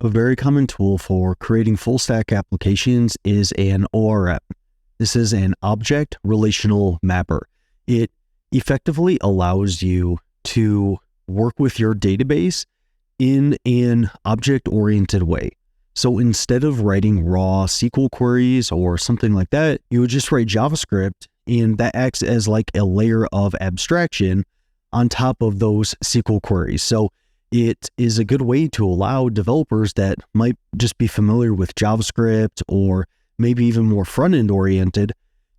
A very common tool for creating full stack applications is an ORM. This is an object relational mapper. It effectively allows you to work with your database in an object-oriented way. So instead of writing raw SQL queries or something like that, you would just write JavaScript, and that acts as like a layer of abstraction on top of those SQL queries. So it is a good way to allow developers that might just be familiar with JavaScript or maybe even more front-end oriented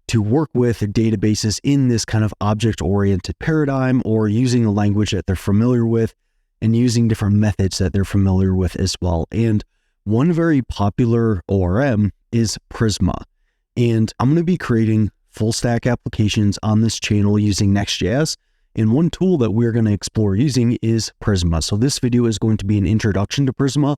to work with databases in this kind of object-oriented paradigm, or using a language that they're familiar with and using different methods that they're familiar with as well. And one very popular ORM is Prisma. And I'm going to be creating full stack applications on this channel using Next.js. And one tool that we're going to explore using is Prisma. So this video is going to be an introduction to Prisma,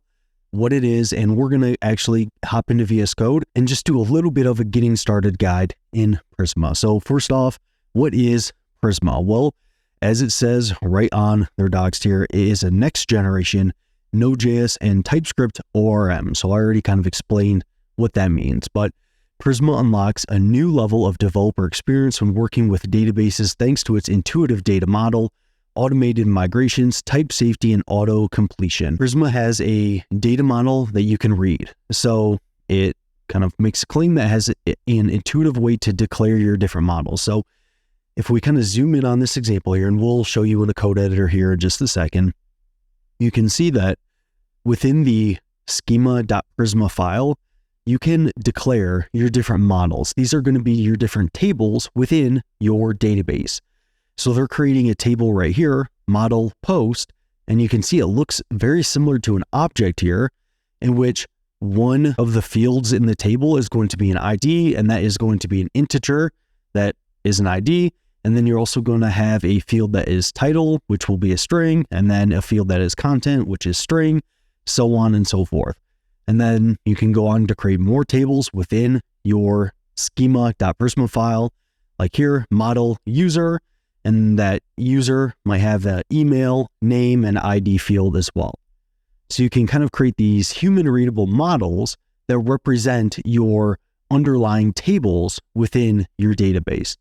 what it is, and we're going to actually hop into VS Code and just do a little bit of a getting started guide in Prisma. So first off, what is Prisma? Well, as it says right on their docs here, it is a next generation Node.js and TypeScript ORM. So I already kind of explained what that means, but Prisma unlocks a new level of developer experience when working with databases thanks to its intuitive data model, automated migrations, type safety, and auto completion. Prisma has a data model that you can read. So it kind of makes a claim that has an intuitive way to declare your different models. So if we kind of zoom in on this example here, and we'll show you in the code editor here in just a second, you can see that within the schema.prisma file, you can declare your different models. These are going to be your different tables within your database. So they're creating a table right here, model post, and you can see it looks very similar to an object here, in which one of the fields in the table is going to be an ID, and that is going to be an integer that is an ID. And then you're also going to have a field that is title, which will be a string, and then a field that is content, which is string, so on and so forth. And then you can go on to create more tables within your schema.prisma file, like here, model user, and that user might have an email, name, and ID field as well. So you can kind of create these human readable models that represent your underlying tables within your database.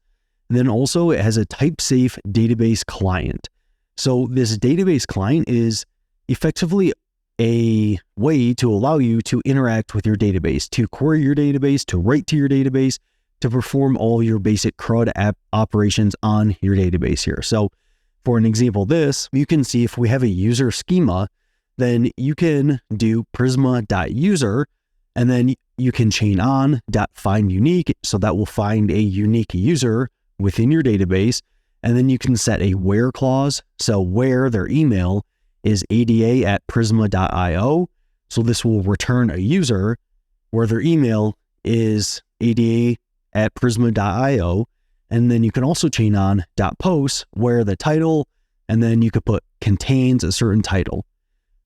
And then also it has a type safe database client. So this database client is effectively a way to allow you to interact with your database, to query your database, to write to your database, to perform all your basic CRUD app operations on your database here. So for an example of this, you can see if we have a user schema, then you can do prisma.user, and then you can chain on .find unique. So that will find a unique user within your database. And then you can set a where clause. So where their email is ada@prisma.io. So this will return a user where their email is ada@prisma.io. And then you can also chain on .post where the title, and then you could put contains a certain title.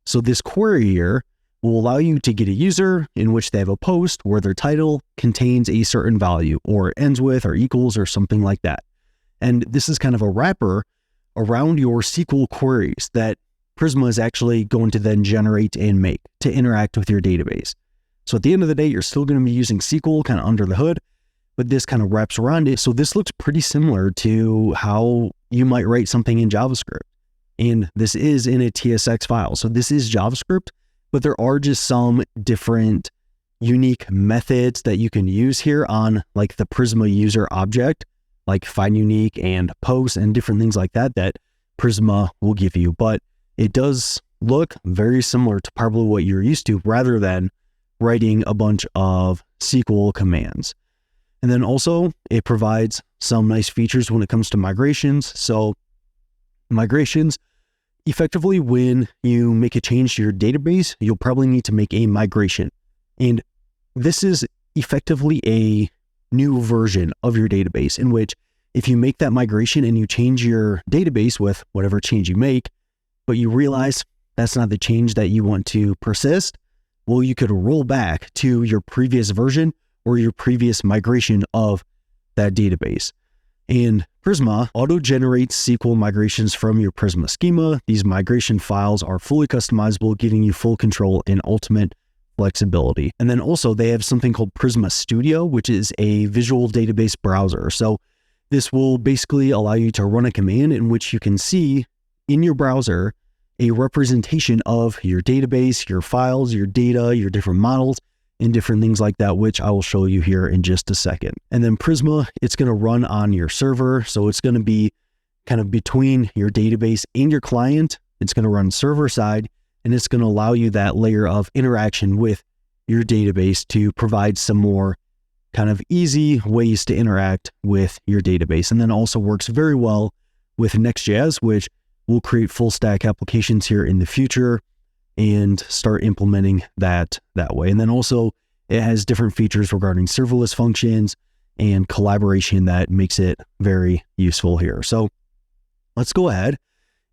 So this query here will allow you to get a user in which they have a post where their title contains a certain value, or ends with, or equals, or something like that. And this is kind of a wrapper around your SQL queries that Prisma is actually going to then generate and make to interact with your database. So at the end of the day, you're still going to be using SQL kind of under the hood, but this kind of wraps around it. So this looks pretty similar to how you might write something in JavaScript. And this is in a TSX file. So this is JavaScript, but there are just some different unique methods that you can use here on like the Prisma user object, like find unique and post and different things like that, that Prisma will give you. But it does look very similar to probably what you're used to, rather than writing a bunch of SQL commands. And then also it provides some nice features when it comes to migrations. So migrations, effectively when you make a change to your database, you'll probably need to make a migration. And this is effectively a new version of your database, in which if you make that migration and you change your database with whatever change you make, but you realize that's not the change that you want to persist, well, you could roll back to your previous version or your previous migration of that database. And Prisma auto-generates SQL migrations from your Prisma schema. These migration files are fully customizable, giving you full control and ultimate flexibility. And then also they have something called Prisma Studio, which is a visual database browser. So this will basically allow you to run a command in which you can see in your browser a representation of your database, your files, your data, your different models, and different things like that, which I will show you here in just a second. And then Prisma, it's going to run on your server. So it's going to be kind of between your database and your client. It's going to run server side, and it's going to allow you that layer of interaction with your database to provide some more kind of easy ways to interact with your database. And then also works very well with Next.js, which will create full stack applications here in the future and start implementing that way. And then also it has different features regarding serverless functions and collaboration that makes it very useful here. So let's go ahead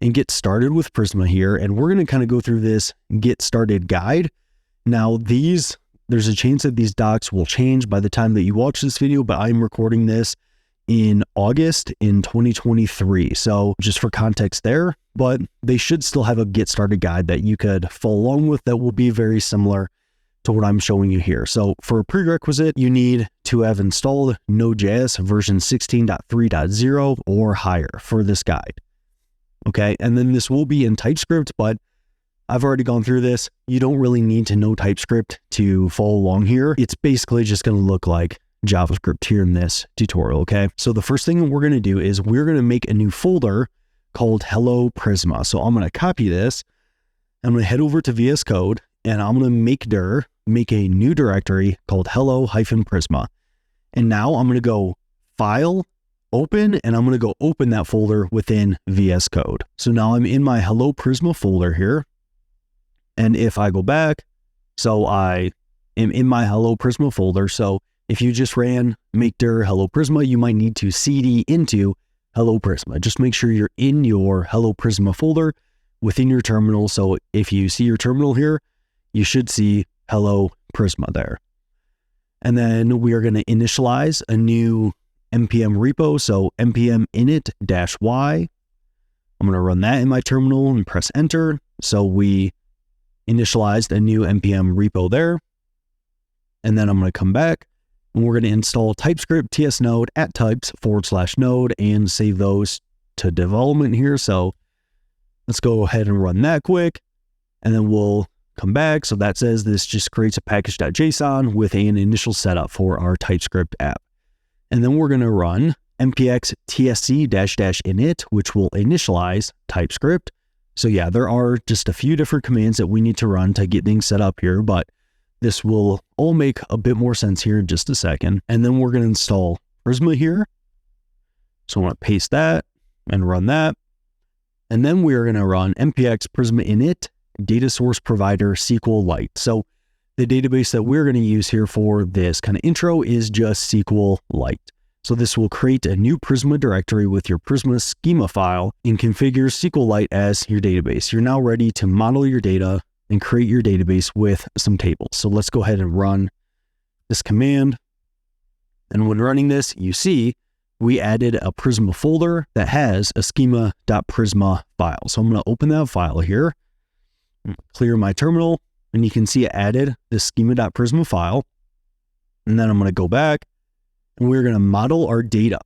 and get started with Prisma here. And we're going to kind of go through this get started guide. Now there's a chance that these docs will change by the time that you watch this video, but I'm recording this in August in 2023. So just for context there, but they should still have a get started guide that you could follow along with that will be very similar to what I'm showing you here. So for a prerequisite, you need to have installed Node.js version 16.3.0 or higher for this guide. Okay. And then this will be in TypeScript, but I've already gone through this. You don't really need to know TypeScript to follow along here. It's basically just going to look like JavaScript here in this tutorial, okay? So the first thing that we're going to do is we're going to make a new folder called Hello Prisma. So I'm going to copy this. I'm going to head over to VS Code, and I'm going to make a new directory called hello-prisma. And now I'm going to go File, Open, and I'm going to go open that folder within VS Code. So now I'm in my Hello Prisma folder here. And if I go back, so I am in my Hello Prisma folder. So if you just ran make dir Hello Prisma, you might need to cd into Hello Prisma. Just make sure you're in your Hello Prisma folder within your terminal. So if you see your terminal here, you should see Hello Prisma there. And then we are going to initialize a new npm repo. So npm init-y. I'm going to run that in my terminal and press enter. So we initialized a new npm repo there. And then I'm going to come back and we're going to install TypeScript tsnode @types/node and save those to development here. So let's go ahead and run that quick. And then we'll come back. So that says this just creates a package.json with an initial setup for our TypeScript app. And then we're going to run npx tsc-init, which will initialize TypeScript. So yeah, there are just a few different commands that we need to run to get things set up here, but this will all make a bit more sense here in just a second. And then we're going to install Prisma here. So I want to paste that and run that. And then we are going to run npx prisma init data source provider SQLite. So the database that we're going to use here for this kind of intro is just SQLite. So this will create a new Prisma directory with your Prisma schema file and configure SQLite as your database. You're now ready to model your data and create your database with some tables. So let's go ahead and run this command. And when running this, you see we added a Prisma folder that has a schema.prisma file. So I'm going to open that file here, clear my terminal, and you can see it added the schema.prisma file. And then I'm going to go back and we're going to model our data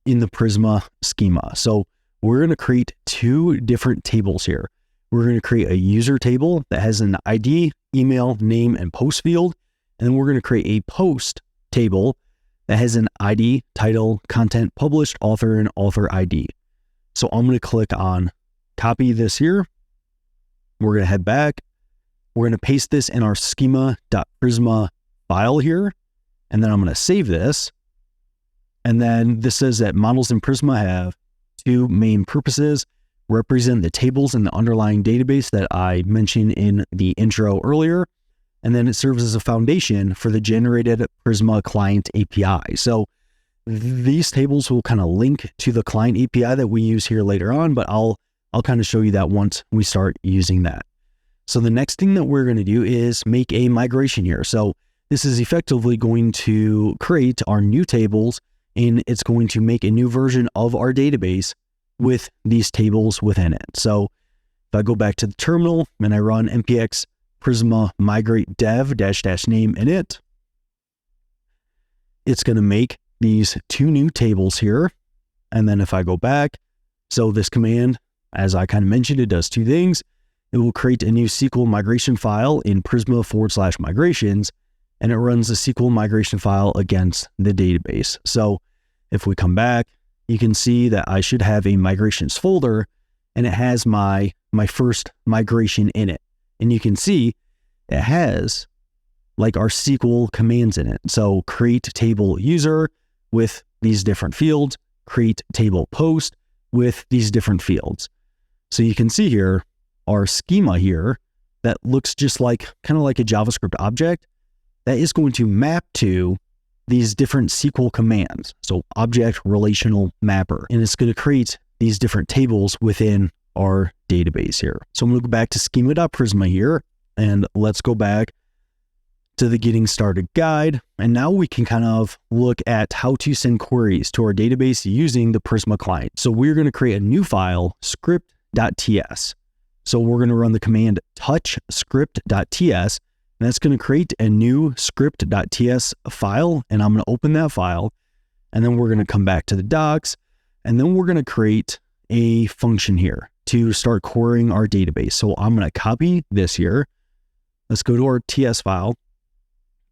in the Prisma schema. So we're going to create two different tables here. We're going to create a user table that has an ID, email, name, and post field. And then we're going to create a post table that has an ID, title, content, published, author, and author ID. So I'm going to click on copy this here. We're going to head back. We're going to paste this in our schema.prisma file here. And then I'm going to save this. And then this says that models in Prisma have two main purposes: represent the tables in the underlying database that I mentioned in the intro earlier. And then it serves as a foundation for the generated Prisma client API. So these tables will kind of link to the client API that we use here later on, but I'll kind of show you that once we start using that. So the next thing that we're going to do is make a migration here. So this is effectively going to create our new tables and it's going to make a new version of our database with these tables within it. So if I go back to the terminal and I run npx prisma migrate dev -- name init, it's going to make these 2 new tables here. And then if I go back, so this command, as I kind of mentioned, it does 2 things. It will create a new SQL migration file in Prisma /migrations, and it runs the SQL migration file against the database. So if we come back, you can see that I should have a migrations folder, and it has my first migration in it. And you can see it has like our SQL commands in it. So create table user with these different fields, create table post with these different fields. So you can see here our schema here that looks just like kind of like a JavaScript object that is going to map to these different SQL commands. So object relational mapper, and it's going to create these different tables within our database here. So I'm going to go back to schema.prisma here, and let's go back to the getting started guide. And now we can kind of look at how to send queries to our database using the Prisma client. So we're going to create a new file, script.ts. So we're going to run the command touch script.ts, and that's going to create a new script.ts file. And I'm going to open that file, and then we're going to come back to the docs, and then we're going to create a function here to start querying our database. So I'm going to copy this here. Let's go to our TS file.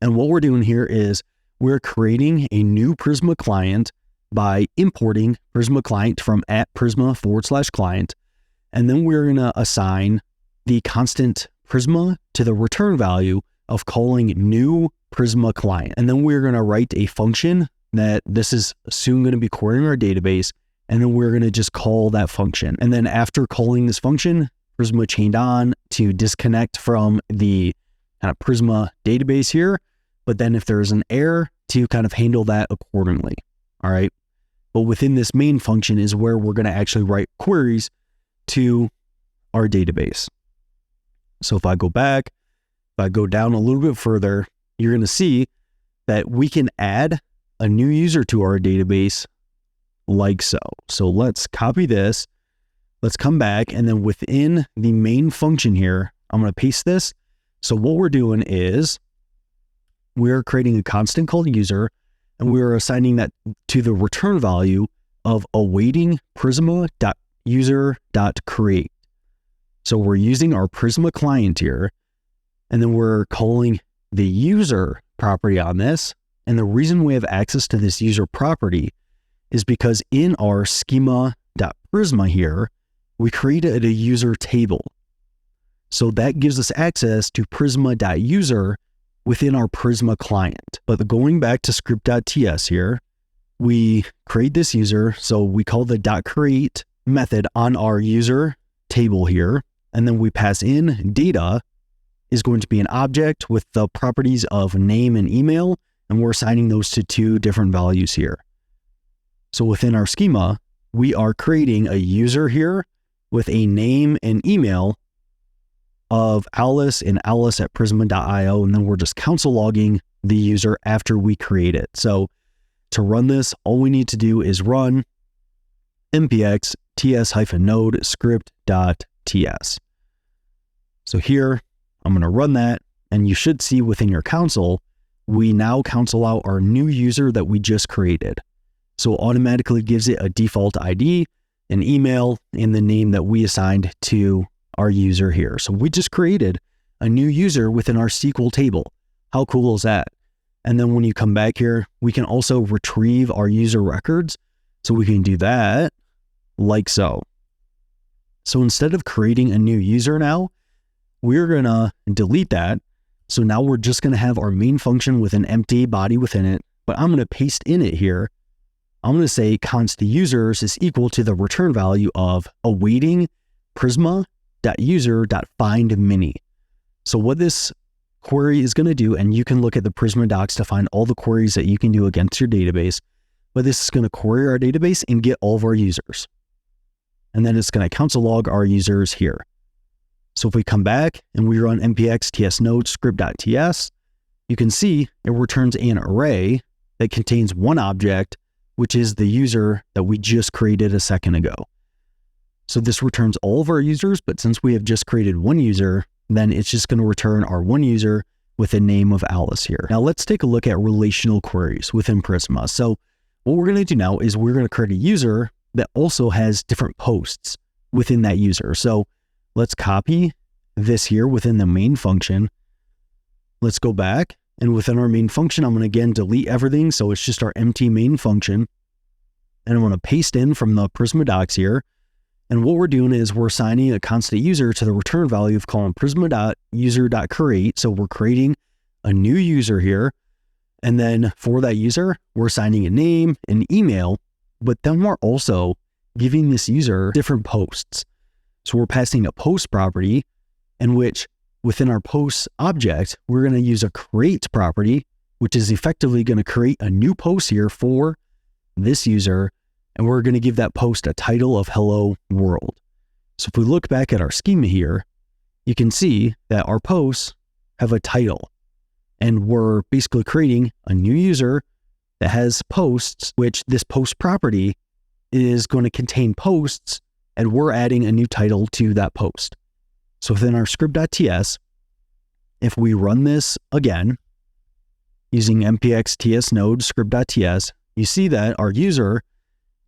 And what we're doing here is we're creating a new Prisma client by importing Prisma client from @prisma /client. And then we're going to assign the constant Prisma to the return value of calling new Prisma client. And then we're going to write a function that this is soon going to be querying our database. And then we're going to just call that function. And then after calling this function, Prisma chained on to disconnect from the kind of Prisma database here. But then if there's an error, to kind of handle that accordingly. All right. But within this main function is where we're going to actually write queries to our database. So if I go back, if I go down a little bit further, you're going to see that we can add a new user to our database like so. So let's copy this. Let's come back, and then within the main function here, I'm going to paste this. So what we're doing is we're creating a constant called user, and we're assigning that to the return value of awaiting prisma.user.create. So we're using our Prisma client here, and then we're calling the user property on this. And the reason we have access to this user property is because in our schema.prisma here, we created a user table. So that gives us access to prisma.user within our Prisma client. But going back to script.ts here, we create this user. So we call the .create method on our user table here. And then we pass in data is going to be an object with the properties of name and email. And we're assigning those to 2 different values here. So within our schema, we are creating a user here with a name and email of Alice and alice@prisma.io. And then we're just console logging the user after we create it. So to run this, all we need to do is run npx ts-node script.ts. So here, I'm going to run that, and you should see within your console, we now console out our new user that we just created. So it automatically gives it a default ID, an email, and the name that we assigned to our user here. So we just created a new user within our SQL table. How cool is that? And then when you come back here, we can also retrieve our user records. So we can do that like so. So instead of creating a new user now, we're going to delete that. So now we're just going to have our main function with an empty body within it, but I'm going to paste in it here. I'm going to say const users is equal to the return value of awaiting prisma.user.findMini. So what this query is going to do, and you can look at the Prisma docs to find all the queries that you can do against your database, but this is going to query our database and get all of our users. And then it's going to console log our users here. So if we come back and we run npx ts-node script.ts, you can see it returns an array that contains one object which is the user that we just created a second ago. So this returns all of our users, but since we have just created one user, then it's just going to return our one user with a name of Alice here. Now let's take a look at relational queries within Prisma. So what we're going to do now is we're going to create a user that also has different posts within that user. So let's copy this here within the main function. Let's go back, and within our main function, I'm going to again delete everything. So it's just our empty main function. And I'm going to paste in from the Prisma docs here. And what we're doing is we're assigning a constant user to the return value of column prisma.user.create. So we're creating a new user here. And then for that user, we're assigning a name, an email, but then we're also giving this user different posts. So we're passing a post property in which within our post object, we're going to use a create property, which is effectively going to create a new post here for this user. And we're going to give that post a title of Hello World. So if we look back at our schema here, you can see that our posts have a title. And we're basically creating a new user that has posts, which this post property is going to contain posts, and we're adding a new title to that post. So within our script.ts, if we run this again, using npx ts node script.ts, you see that our user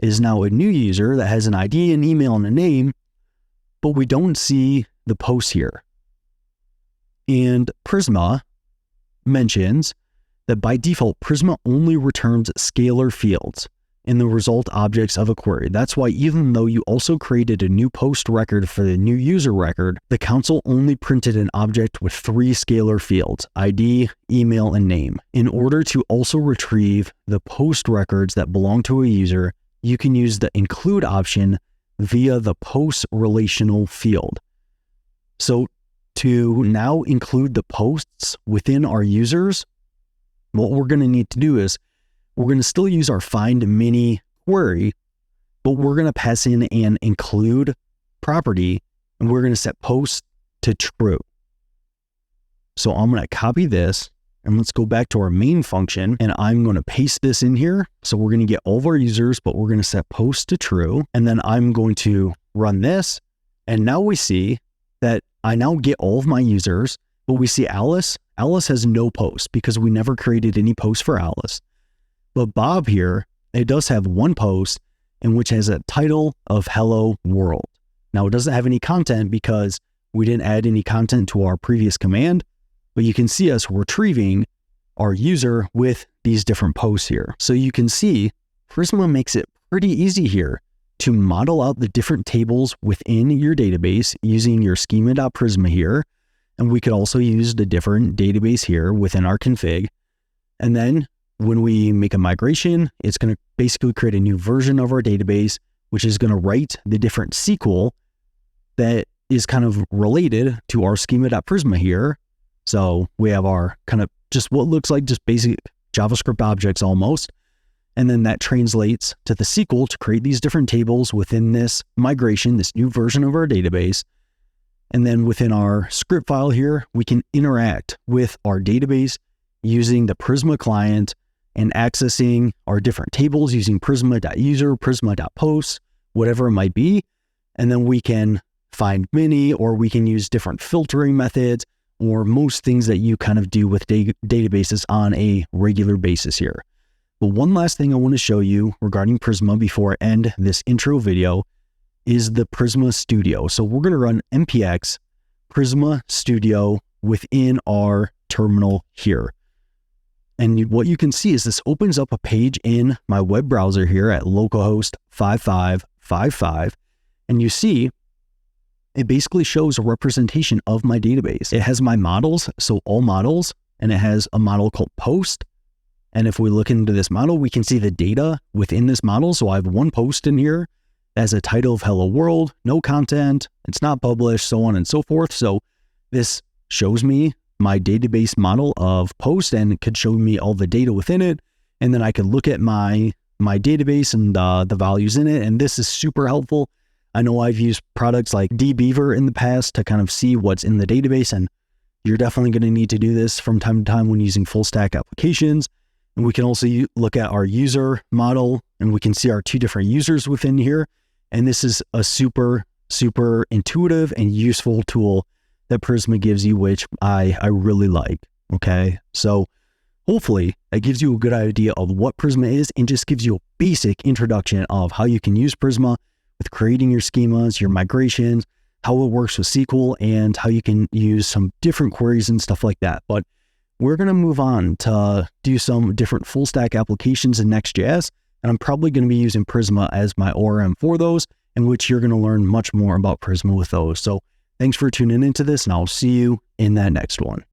is now a new user that has an ID, an email, and a name, but we don't see the post here. And Prisma mentions that by default, Prisma only returns scalar fields in the result objects of a query. That's why even though you also created a new post record for the new user record, the console only printed an object with 3 scalar fields, ID, email, and name. In order to also retrieve the post records that belong to a user, you can use the include option via the post relational field. So to now include the posts within our users, what we're going to need to do is we're going to still use our find mini query, but we're going to pass in an include property, and we're going to set post to true. So I'm going to copy this, and let's go back to our main function, and I'm going to paste this in here. So we're going to get all of our users, but we're going to set post to true. And then I'm going to run this. And now we see that I now get all of my users, but we see Alice. Alice has no post because we never created any post for Alice. But Bob here, it does have one post in which has a title of Hello World. Now it doesn't have any content because we didn't add any content to our previous command, but you can see us retrieving our user with these different posts here. So you can see Prisma makes it pretty easy here to model out the different tables within your database using your schema.prisma here. And we could also use the different database here within our config. And then when we make a migration, it's going to basically create a new version of our database, which is going to write the different SQL that is kind of related to our schema.prisma here. So we have our kind of just what looks like just basic JavaScript objects almost. And then that translates to the SQL to create these different tables within this migration, this new version of our database. And then within our script file here, we can interact with our database using the Prisma client and accessing our different tables using prisma.user, prisma.post, whatever it might be. And then we can find many, or we can use different filtering methods, or most things that you kind of do with databases on a regular basis here. But one last thing I want to show you regarding Prisma before I end this intro video is the Prisma Studio. So we're going to run npx Prisma Studio within our terminal here. And what you can see is this opens up a page in my web browser here at localhost 5555. And you see, it basically shows a representation of my database. It has my models, so all models, and it has a model called post. And if we look into this model, we can see the data within this model. So I have one post in here that has a title of Hello World, no content, it's not published, so on and so forth. So this shows me my database model of post, and it could show me all the data within it. And then I could look at my database and the values in it. And this is super helpful. I know I've used products like dbeaver in the past to kind of see what's in the database, and you're definitely going to need to do this from time to time when using full stack applications. And we can also look at our user model, and we can see our 2 different users within here. And this is a super, super intuitive and useful tool that Prisma gives you, which I really like. Okay. So hopefully that gives you a good idea of what Prisma is and just gives you a basic introduction of how you can use Prisma with creating your schemas, your migrations, how it works with SQL, and how you can use some different queries and stuff like that. But we're going to move on to do some different full stack applications in Next.js. And I'm probably going to be using Prisma as my ORM for those, in which you're going to learn much more about Prisma with those. So thanks for tuning into this, and I'll see you in that next one.